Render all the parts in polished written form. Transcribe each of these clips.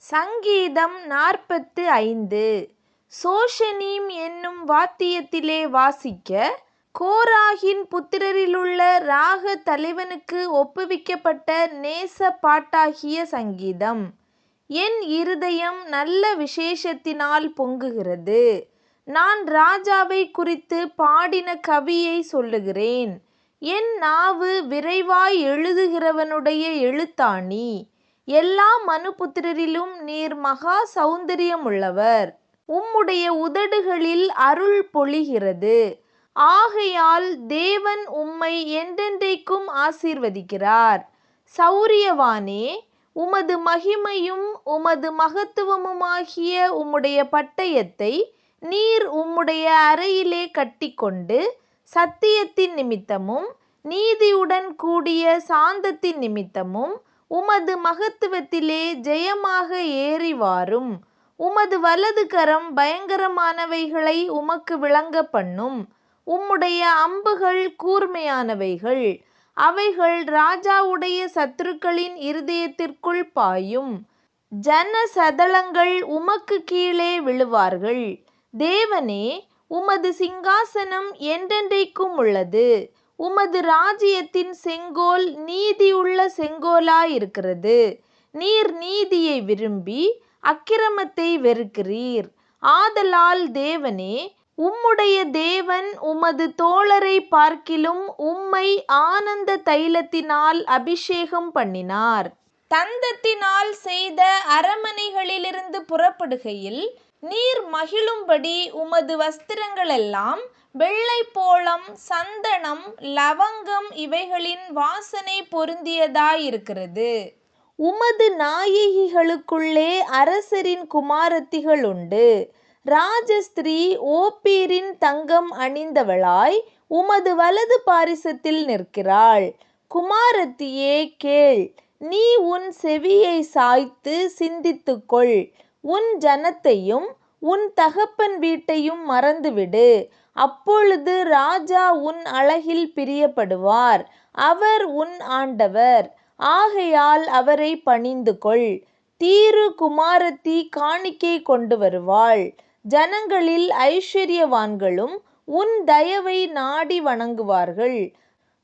சங்கீதம் 45. சோஷனீம் என்னும் வாத்தியத்திலே வாசிக்க, கோராகின் புத்திரரிலுள்ள ராக தலைவனுக்கு ஒப்புவிக்கப்பட்ட நேச பாட்டாகிய சங்கீதம். என் இருதயம் நல்ல விசேஷத்தினால் பொங்குகிறது. நான் ராஜாவை குறித்து பாடின கவியை சொல்லுகிறேன். என் நாவு விரைவாய் எழுதுகிறவனுடைய எழுத்தாணி. எல்லா மனுபுத்திரரிலும் நீர் மகா சௌந்தரியமுள்ளவர். உம்முடைய உதடுகளில் அருள் பொழிகிறது. ஆகையால் தேவன் உம்மை என்றென்றைக்கும் ஆசீர்வதிக்கிறார். சௌரியவானே, உமது மகிமையும் உமது மகத்துவமுமாகிய உம்முடைய பட்டயத்தை நீர் உம்முடைய அறையிலே கட்டிக்கொண்டு, சத்தியத்தின் நிமித்தமும் நீதியுடன் கூடிய சாந்தத்தின் நிமித்தமும் உமது மகத்துவத்திலே ஜெயமாக ஏறி வாரும். உமது வலது கரம் பயங்கரமானவைகளை உமக்கு விளங்க பண்ணும். உம்முடைய அம்புகள் கூர்மையானவைகள். அவைகள் ராஜாவுடைய சத்துருக்களின் இருதயத்திற்குள் பாயும். ஜன சதலங்கள் உமக்கு கீழே விழுவார்கள். தேவனே, உமது சிங்காசனம் என்றென்றைக்கும் உள்ளது. உமது ராஜ்யத்தின் செங்கோல் நீதியுள்ள செங்கோலாயிருக்கிறது. நீர் நீதியை விரும்பி அக்கிரமத்தை வெறுக்கிறீர். ஆதலால் தேவனே, உம்முடைய தேவன் உமது தோழரை பார்க்கிலும் உம்மை ஆனந்த தைலத்தினால் அபிஷேகம் பண்ணினார். தந்தத்தினால் செய்த அரமனைகளிலிருந்து புறப்படுகையில் நீர் மகிழும்படி உமது வஸ்திரங்களெல்லாம் வெள்ளைப்போளம், சந்தனம், லவங்கம் இவைகளின் வாசனை பொருந்தியதாயிருக்கிறது. உமது நாயகிகளுக்குள்ளே அரசரின் குமாரத்திகள் உண்டு. ராஜஸ்திரீ ஓப்பீரின் தங்கம் அணிந்தவளாய் உமது வலது பாரிசத்தில் நிற்கிறாள். குமாரத்தியே, கேள். நீ உன் செவியை சாய்த்து சிந்தித்துக்கொள். உன் ஜனத்தையும் உன் தகப்பன் வீட்டையும் மறந்துவிடு. அப்பொழுது ராஜா உன் அழகில் பிரியப்படுவார். அவர் உன் ஆண்டவர். ஆகையால் அவரை பணிந்துகொள். தீரு குமாரத்தி காணிக்கை கொண்டு வருவாள். ஜனங்களில் ஐஸ்வர்யவான்களும் உன் தயவை நாடி வணங்குவார்கள்.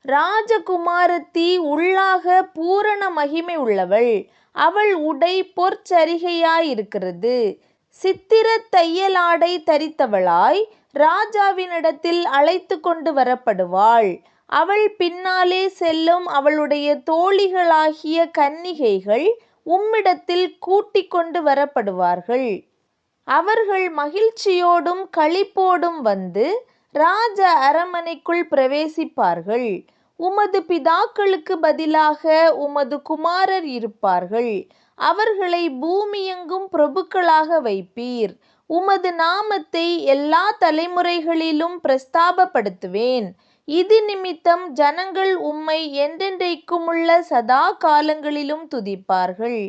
ராஜகுமாரத்தி உள்ளாக பூரண மகிமை உள்ளவள். அவள் உடை பொற்சரிகையாயிருக்கிறது. சித்திரத் தையலாடை தரித்தவளாய் ராஜாவினிடத்தில் அழைத்து கொண்டு வரப்படுவாள். அவள் பின்னாலே செல்லும் அவளுடைய தோழிகளாகிய கன்னிகைகள் உம்மிடத்தில் கூட்டிக் கொண்டு வரப்படுவார்கள். அவர்கள் மகிழ்ச்சியோடும் களிப்போடும் வந்து ராஜ அரமனைக்குள் பிரவேசிப்பார்கள். உமது பிதாக்களுக்கு பதிலாக உமது குமாரர் இருப்பார்கள். அவர்களை பூமியெங்கும் பிரபுக்களாக வைப்பீர். உமது நாமத்தை எல்லா தலைமுறைகளிலும் பிரஸ்தாபப்படுத்துவேன். இது நிமித்தம் ஜனங்கள் உம்மை என்றென்றைக்குமுள்ள சதா காலங்களிலும் துதிப்பார்கள்.